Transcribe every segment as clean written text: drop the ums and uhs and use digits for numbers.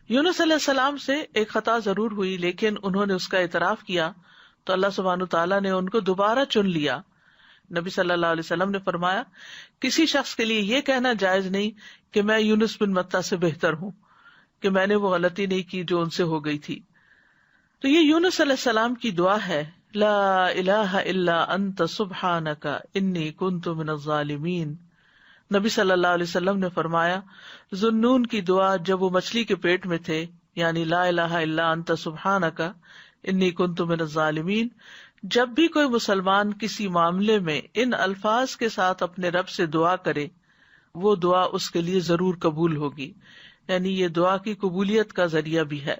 یونس علیہ السلام سے ایک خطا ضرور ہوئی، لیکن انہوں نے اس کا اعتراف کیا تو اللہ سبحانہ تعالیٰ نے ان کو دوبارہ چن لیا. نبی صلی اللہ علیہ وسلم نے فرمایا کسی شخص کے لیے یہ کہنا جائز نہیں کہ میں یونس بن متی سے بہتر ہوں، کہ میں نے وہ غلطی نہیں کی جو ان سے ہو گئی تھی. تو یہ یونس علیہ السلام کی دعا ہے، لا الہ الا انت سبحانک انی کنت من الظالمین. نبی صلی اللہ علیہ وسلم نے فرمایا ذوالنون کی دعا جب وہ مچھلی کے پیٹ میں تھے، یعنی لا الہ الا انت سبحانک انی کنت من الظالمین، جب بھی کوئی مسلمان کسی معاملے میں ان الفاظ کے ساتھ اپنے رب سے دعا کرے وہ دعا اس کے لیے ضرور قبول ہوگی. یعنی یہ دعا کی قبولیت کا ذریعہ بھی ہے.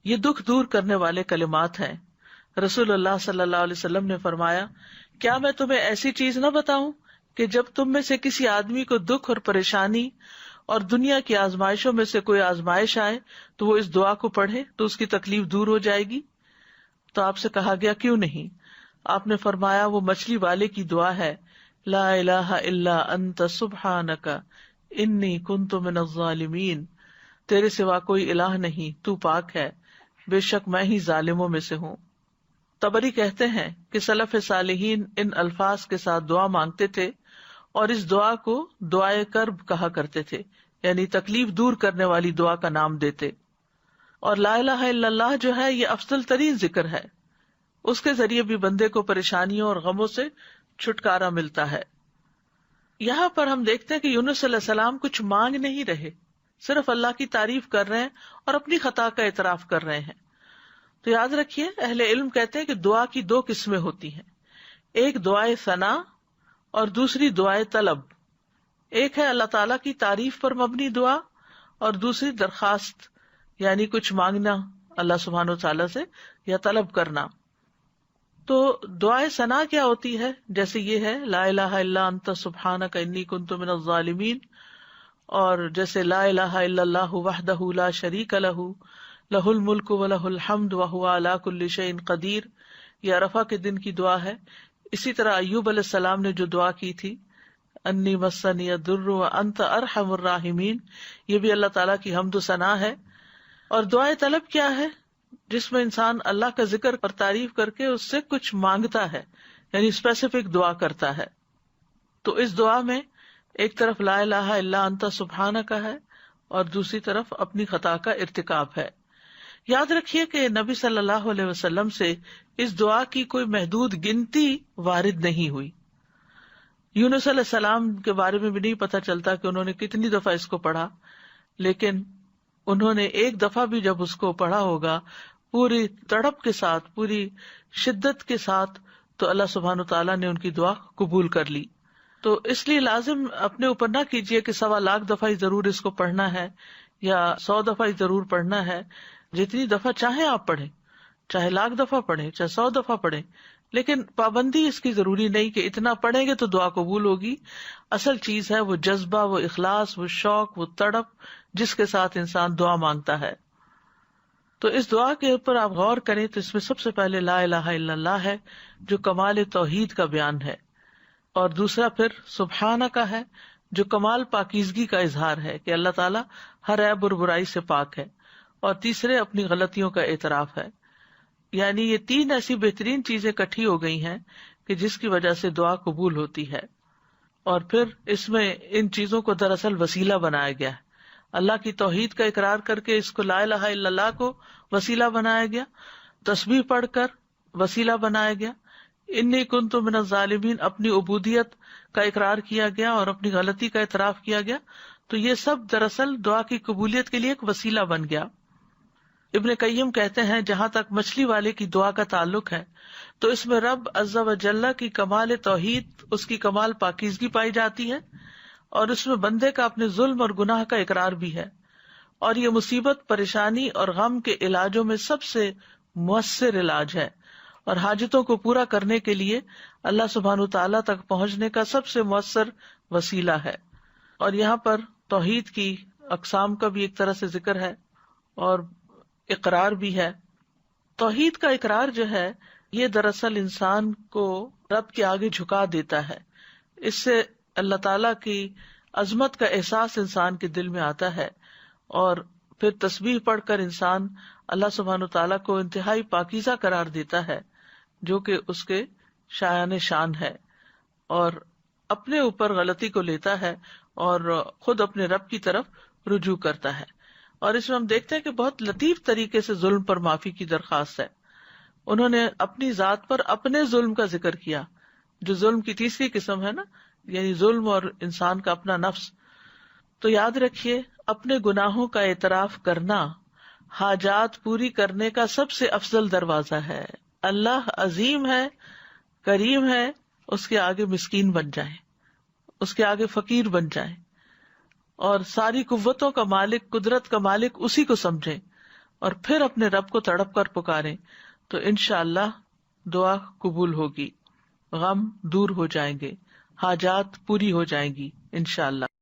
یہ دکھ دور کرنے والے کلمات ہیں. رسول اللہ صلی اللہ علیہ وسلم نے فرمایا کیا میں تمہیں ایسی چیز نہ بتاؤں کہ جب تم میں سے کسی آدمی کو دکھ اور پریشانی اور دنیا کی آزمائشوں میں سے کوئی آزمائش آئے تو وہ اس دعا کو پڑھے تو اس کی تکلیف دور ہو جائے گی. تو آپ سے کہا گیا کیوں نہیں؟ آپ نے فرمایا وہ مچھلی والے کی دعا ہے، لا الہ الا انت سبحانک انی کنت من الظالمین، تیرے سوا کوئی الہ نہیں، تو پاک ہے، بے شک میں ہی ظالموں میں سے ہوں. طبری کہتے ہیں کہ سلف صالحین ان الفاظ کے ساتھ دعا مانگتے تھے اور اس دعا کو دعائے کرب کہا کرتے تھے، یعنی تکلیف دور کرنے والی دعا کا نام دیتے. اور لا الہ الا اللہ جو ہے یہ افضل ترین ذکر ہے، اس کے ذریعے بھی بندے کو پریشانیوں اور غموں سے چھٹکارا ملتا ہے. یہاں پر ہم دیکھتے ہیں کہ یونس علیہ السلام کچھ مانگ نہیں رہے، صرف اللہ کی تعریف کر رہے ہیں اور اپنی خطا کا اعتراف کر رہے ہیں. تو یاد رکھیے اہل علم کہتے ہیں کہ دعا کی دو قسمیں ہوتی ہیں، ایک دعائے ثنا اور دوسری دعائے طلب. ایک ہے اللہ تعالیٰ کی تعریف پر مبنی دعا اور دوسری درخواست، یعنی کچھ مانگنا اللہ سبحانہ و تعالیٰ سے یا طلب کرنا. تو دعائے ثنا کیا ہوتی ہے؟ جیسے یہ ہے لا الہ الا انت سبحانک انی کنت من الظالمین، اور جیسے لا الہ الا اللہ وحدہ لا شریک لہ لہ الملک ولہ الحمد وہو علی کل شیء قدیر، یہ عرفہ کے دن کی دعا ہے. اسی طرح ایوب علیہ السلام نے جو دعا کی تھی انی مسنی الضر وانت ارحم الراحمین، یہ بھی اللہ تعالیٰ کی حمد و ثنا ہے. اور دعائے طلب کیا ہے؟ جس میں انسان اللہ کا ذکر اور تعریف کر کے اس سے کچھ مانگتا ہے، یعنی اسپیسیفک دعا کرتا ہے. تو اس دعا میں ایک طرف لا الہ الا انت سبحانک ہے اور دوسری طرف اپنی خطا کا ارتکاب ہے. یاد رکھیے کہ نبی صلی اللہ علیہ وسلم سے اس دعا کی کوئی محدود گنتی وارد نہیں ہوئی. یونس علیہ السلام کے بارے میں بھی نہیں پتہ چلتا کہ انہوں نے کتنی دفعہ اس کو پڑھا، لیکن انہوں نے ایک دفعہ بھی جب اس کو پڑھا ہوگا پوری تڑپ کے ساتھ، پوری شدت کے ساتھ، تو اللہ سبحانہ تعالیٰ نے ان کی دعا قبول کر لی. تو اس لیے لازم اپنے اوپر نہ کیجیے کہ 1.25 دفعہ ہی ضرور اس کو پڑھنا ہے یا 100 دفعہ ہی ضرور پڑھنا ہے. جتنی دفعہ چاہیں آپ پڑھیں، چاہے 1,00,000 دفعہ پڑھیں، چاہے 100 دفعہ پڑھیں، لیکن پابندی اس کی ضروری نہیں کہ اتنا پڑھیں گے تو دعا قبول ہوگی. اصل چیز ہے وہ جذبہ، وہ اخلاص، وہ شوق، وہ تڑپ جس کے ساتھ انسان دعا مانگتا ہے. تو اس دعا کے اوپر آپ غور کریں تو اس میں سب سے پہلے لا الہ الا اللہ ہے جو کمال توحید کا بیان ہے، اور دوسرا پھر سبحانہ کا ہے جو کمال پاکیزگی کا اظہار ہے کہ اللہ تعالیٰ ہر عیب اور برائی سے پاک ہے، اور تیسرے اپنی غلطیوں کا اعتراف ہے. یعنی یہ 3 ایسی بہترین چیزیں اکٹھی ہو گئی ہیں کہ جس کی وجہ سے دعا قبول ہوتی ہے. اور پھر اس میں ان چیزوں کو دراصل وسیلہ بنایا گیا ہے. اللہ کی توحید کا اقرار کر کے اس کو لا الہ الا اللہ کو وسیلہ بنایا گیا، تسبیح پڑھ کر وسیلہ بنایا گیا، انی کنت من الظالمین اپنی عبودیت کا اقرار کیا گیا اور اپنی غلطی کا اعتراف کیا گیا. تو یہ سب دراصل دعا کی قبولیت کے لیے ایک وسیلہ بن گیا. ابن قیم کہتے ہیں جہاں تک مچھلی والے کی دعا کا تعلق ہے تو اس میں رب عز و جل کی کمال توحید، اس کی کمال پاکیزگی پائی جاتی ہے، اور اس میں بندے کا اپنے ظلم اور گناہ کا اقرار بھی ہے. اور یہ مصیبت، پریشانی اور غم کے علاجوں میں سب سے مؤثر علاج ہے، اور حاجتوں کو پورا کرنے کے لیے اللہ سبحانہ تعالیٰ تک پہنچنے کا سب سے مؤثر وسیلہ ہے. اور یہاں پر توحید کی اقسام کا بھی ایک طرح سے ذکر ہے اور اقرار بھی ہے. توحید کا اقرار جو ہے یہ دراصل انسان کو رب کے آگے جھکا دیتا ہے. اس سے اللہ تعالیٰ کی عظمت کا احساس انسان کے دل میں آتا ہے، اور پھر تسبیح پڑھ کر انسان اللہ سبحانہ تعالیٰ کو انتہائی پاکیزہ قرار دیتا ہے جو کہ اس کے شایان شان ہے، اور اپنے اوپر غلطی کو لیتا ہے اور خود اپنے رب کی طرف رجوع کرتا ہے. اور اس میں ہم دیکھتے ہیں کہ بہت لطیف طریقے سے ظلم پر معافی کی درخواست ہے. انہوں نے اپنی ذات پر اپنے ظلم کا ذکر کیا، جو ظلم کی تیسری قسم ہے نا، یعنی ظلم اور انسان کا اپنا نفس. تو یاد رکھیے اپنے گناہوں کا اعتراف کرنا حاجات پوری کرنے کا سب سے افضل دروازہ ہے. اللہ عظیم ہے، کریم ہے، اس کے آگے مسکین بن جائیں، اس کے آگے فقیر بن جائیں، اور ساری قوتوں کا مالک، قدرت کا مالک اسی کو سمجھیں، اور پھر اپنے رب کو تڑپ کر پکاریں تو انشاءاللہ دعا قبول ہوگی، غم دور ہو جائیں گے، حاجات پوری ہو جائیں گی انشاءاللہ.